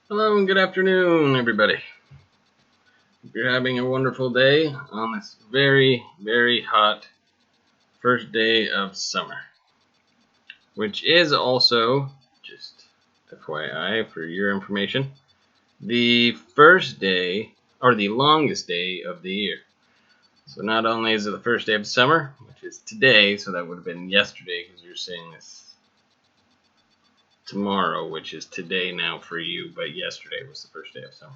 Hello and good afternoon, everybody. Hope you're having a wonderful day on this very, very hot first day of summer, which is also, just FYI for your information, the first day, or the longest day of the year. So not only is it the first day of summer, which is today, so that would have been yesterday because you're seeing this tomorrow, which is today now for you, but yesterday was the first day of summer.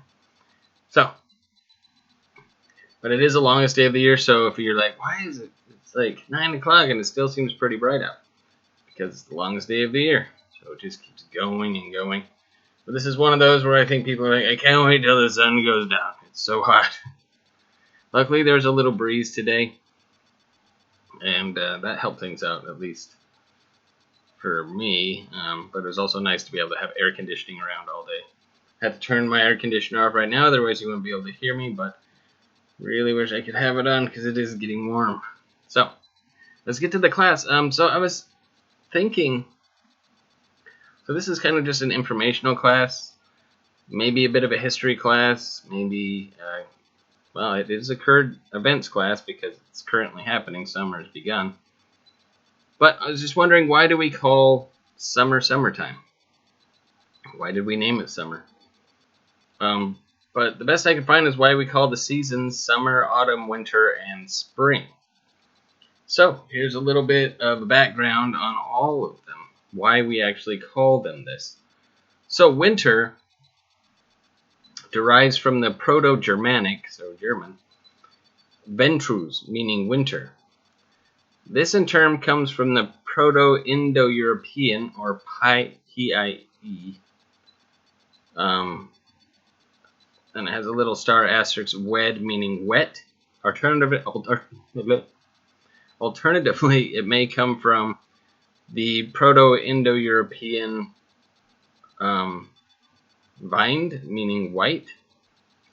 But it is the longest day of the year, so if you're like, why is it's like 9 o'clock and it still seems pretty bright out? Because it's the longest day of the year, so it just keeps going and going. But this is one of those where I think people are like, I can't wait till the sun goes down. It's so hot. Luckily, there's a little breeze today, and that helped things out, at least for me. But it was also nice to be able to have air conditioning around all day. I have to turn my air conditioner off right now, otherwise you wouldn't be able to hear me, but really wish I could have it on because it is getting warm. So, let's get to the class. So I was thinking, so this is kind of just an informational class, maybe a bit of a history class, maybe, well, it is a current events class because it's currently happening. Summer has begun. But I was just wondering, why do we call summer summertime? Why did we name it summer? But the best I could find is why we call the seasons summer, autumn, winter, and spring. So here's a little bit of background on all of them, why we actually call them this. So winter derives from the Proto-Germanic, so German, ventrus, meaning winter. This in turn comes from the Proto-Indo-European, or P-I-E, and it has a little star asterisk, wed, meaning wet. Alternatively, it may come from the Proto-Indo-European vind, meaning white.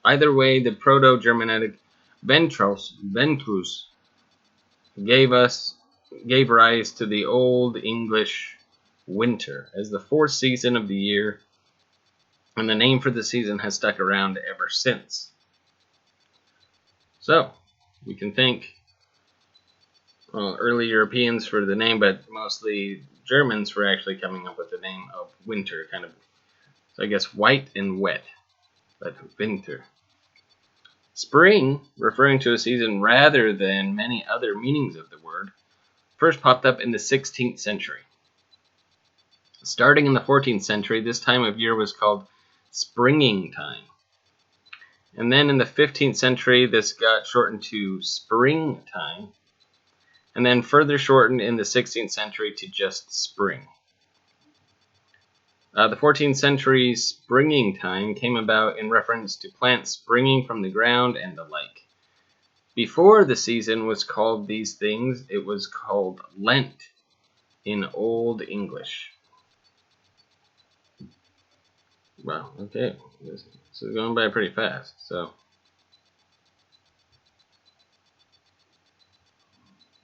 Either way, the Proto-Germanic ventrus gave rise to the Old English winter as the fourth season of the year, and the name for the season has stuck around ever since. So, we can thank early Europeans for the name, but mostly Germans for actually coming up with the name of winter, kind of, so I guess white and wet, but winter. Spring, referring to a season rather than many other meanings of the word, first popped up in the 16th century. Starting in the 14th century, this time of year was called springing time. And then in the 15th century, this got shortened to springtime, and then further shortened in the 16th century to just spring. The 14th century springing time came about in reference to plants springing from the ground and the like. Before the season was called these things, it was called Lent in Old English. Wow, okay. This is going by pretty fast, so.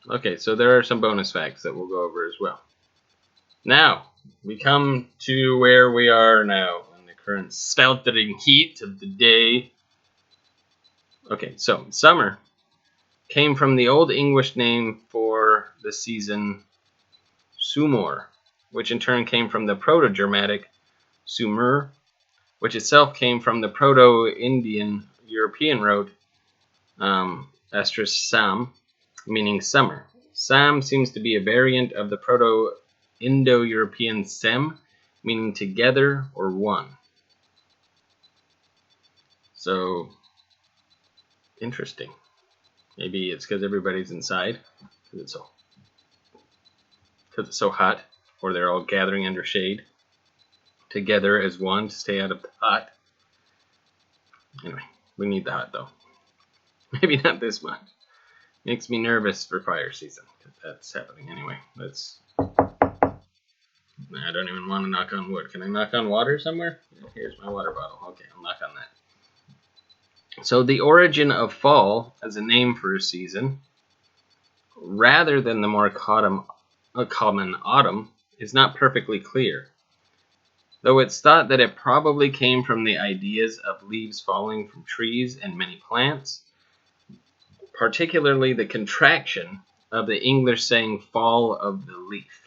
Okay, so there are some bonus facts that we'll go over as well. Now, we come to where we are now in the current sweltering heat of the day. Okay, so summer came from the Old English name for the season sumor, which in turn came from the Proto-Germanic sumur, which itself came from the Proto-Indian European root asterisk sam, meaning summer. Sam seems to be a variant of the Proto-Indo-European sem, meaning together or one. So, interesting. Maybe it's because everybody's inside, because it's so hot, or they're all gathering under shade together as one to stay out of the hot. Anyway, we need the hot though. Maybe not this much. Makes me nervous for fire season, because that's happening anyway. I don't even want to knock on wood. Can I knock on water somewhere? Here's my water bottle. Okay, I'll knock on that. So the origin of fall as a name for a season, rather than the more common autumn, is not perfectly clear. though it's thought that it probably came from the ideas of leaves falling from trees and many plants, particularly the contraction of the English saying fall of the leaf.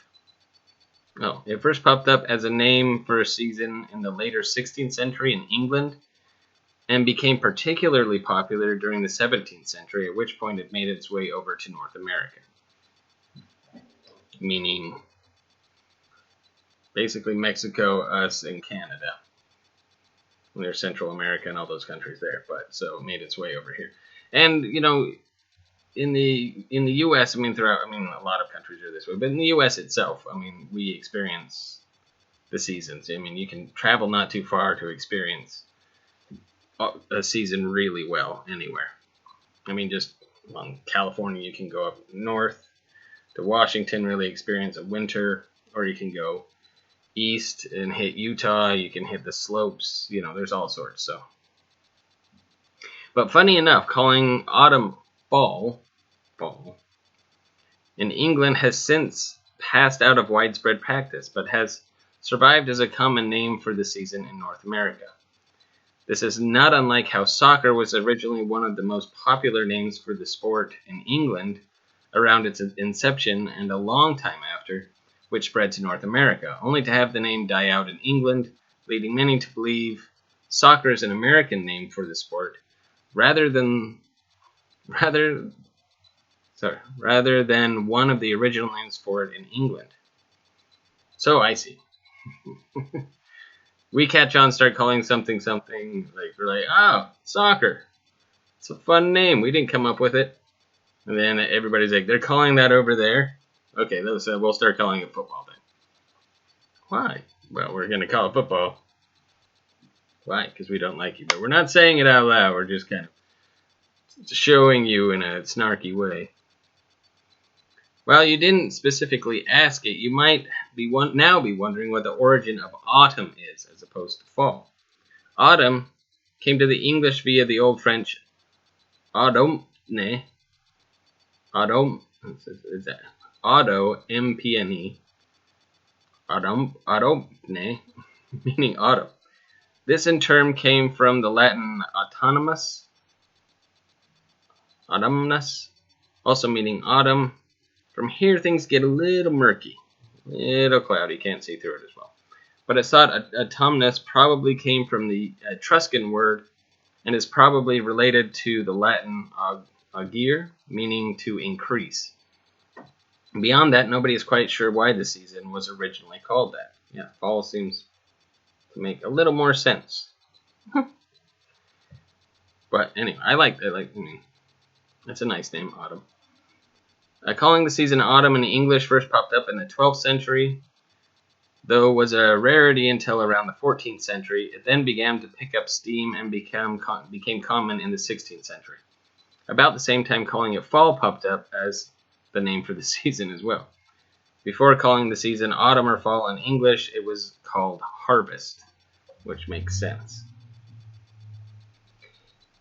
Oh, it first popped up as a name for a season in the later 16th century in England and became particularly popular during the 17th century, at which point it made its way over to North America. Meaning basically Mexico, us, and Canada. There's Central America and all those countries there, but so it made its way over here. And in the U.S., throughout, a lot of countries are this way, but in the U.S. itself, we experience the seasons. You can travel not too far to experience a season really well anywhere. Just on California, you can go up north to Washington, really experience a winter, or you can go east and hit Utah. You can hit the slopes. There's all sorts. So, but funny enough, calling autumn fall in England has since passed out of widespread practice, but has survived as a common name for the season in North America. This is not unlike how soccer was originally one of the most popular names for the sport in England around its inception and a long time after, which spread to North America, only to have the name die out in England, leading many to believe soccer is an American name for the sport, rather than one of the original names for it in England. So I see. We catch on, start calling something, we're like, oh, soccer. It's a fun name. We didn't come up with it. And then everybody's like, they're calling that over there. Okay, we'll start calling it football then. Why? Well, we're going to call it football. Why? Because we don't like you. But we're not saying it out loud. We're just kind of showing you in a snarky way. While you didn't specifically ask it, you might now be wondering what the origin of autumn is, as opposed to fall. Autumn came to the English via the Old French automne, M-P-N-E, automne, meaning autumn. This in turn came from the Latin autumnus, also meaning autumn. From here, things get a little murky, a little cloudy, can't see through it as well. But it's thought autumnus probably came from the Etruscan word and is probably related to the Latin augere, meaning to increase. Beyond that, nobody is quite sure why the season was originally called that. Yeah, fall seems to make a little more sense. But anyway, I like that. It's a nice name, autumn. Calling the season autumn in English first popped up in the 12th century, though was a rarity until around the 14th century. It then began to pick up steam and became common in the 16th century. About the same time, calling it fall popped up as the name for the season as well. Before calling the season autumn or fall in English, it was called harvest, which makes sense.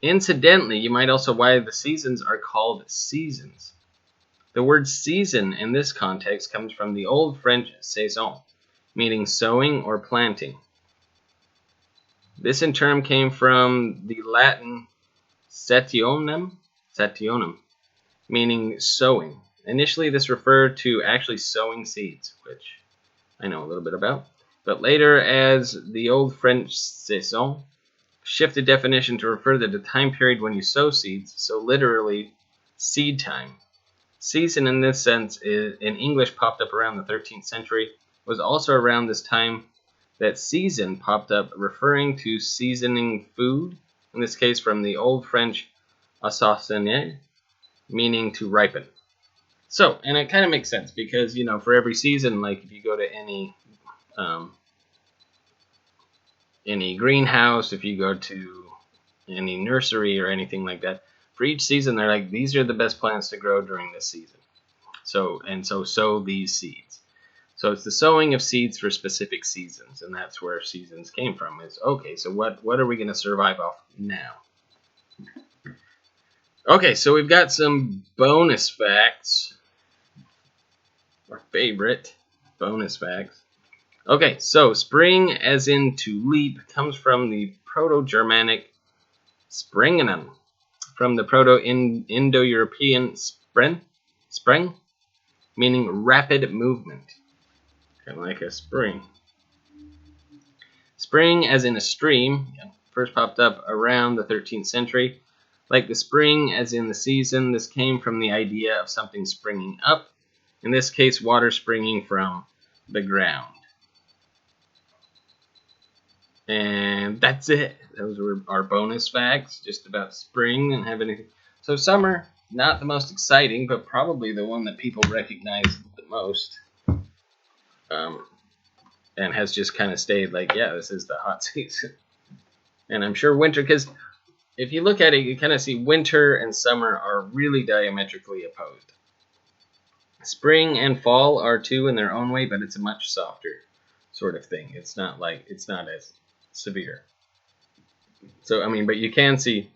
Incidentally, you might also why the seasons are called seasons. The word season in this context comes from the Old French saison, meaning sowing or planting. This in turn came from the Latin sationem, meaning sowing. Initially, this referred to actually sowing seeds, which I know a little bit about. But later, as the Old French saison shifted definition to refer to the time period when you sow seeds, so literally seed time. Season in this sense in English popped up around the 13th century. It was also around this time that season popped up, referring to seasoning food, in this case from the Old French assaisonner, meaning to ripen. So, and it kind of makes sense because, for every season, like if you go to any greenhouse, if you go to any nursery or anything like that, for each season, they're like, these are the best plants to grow during this season. So sow these seeds. So it's the sowing of seeds for specific seasons, and that's where seasons came from. Is okay, so what are we going to survive off now? Okay, so we've got some bonus facts. Our favorite bonus facts. Okay, so spring, as in to leap, comes from the Proto-Germanic springen, from the Proto-Indo-European spring, meaning rapid movement, kind of like a spring. Spring, as in a stream, first popped up around the 13th century. Like the spring, as in the season, this came from the idea of something springing up, in this case, water springing from the ground. And that's it. Those were our bonus facts, just about spring and have anything. So summer, not the most exciting, but probably the one that people recognize the most. And has just kind of stayed like, yeah, this is the hot season. And I'm sure winter, because if you look at it, you kind of see winter and summer are really diametrically opposed. Spring and fall are too in their own way, but it's a much softer sort of thing. It's not as severe. So, I mean, but you can see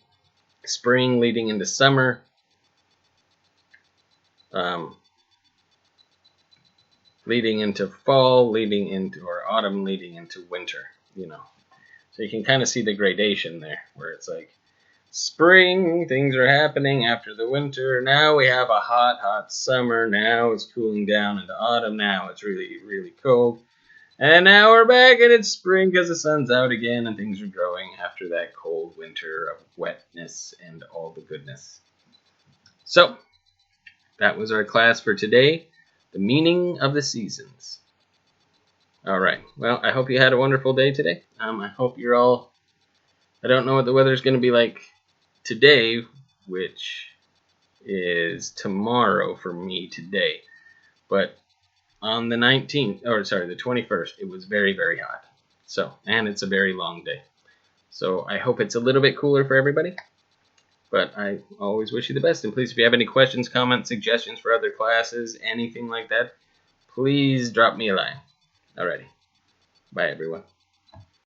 spring leading into summer, leading into fall, or autumn leading into winter, So you can kind of see the gradation there, where it's like spring, things are happening after the winter. Now we have a hot, hot summer. Now it's cooling down into autumn. Now it's really, really cold. And now we're back and it's spring because the sun's out again and things are growing after that cold winter of wetness and all the goodness. So, that was our class for today, the meaning of the seasons. All right. Well, I hope you had a wonderful day today. I hope you're all... I don't know what the weather's going to be like today, which is tomorrow for me today. But on the 21st, it was very, very hot. So, and it's a very long day. So I hope it's a little bit cooler for everybody. But I always wish you the best. And please, if you have any questions, comments, suggestions for other classes, anything like that, please drop me a line. Alrighty. Bye, everyone.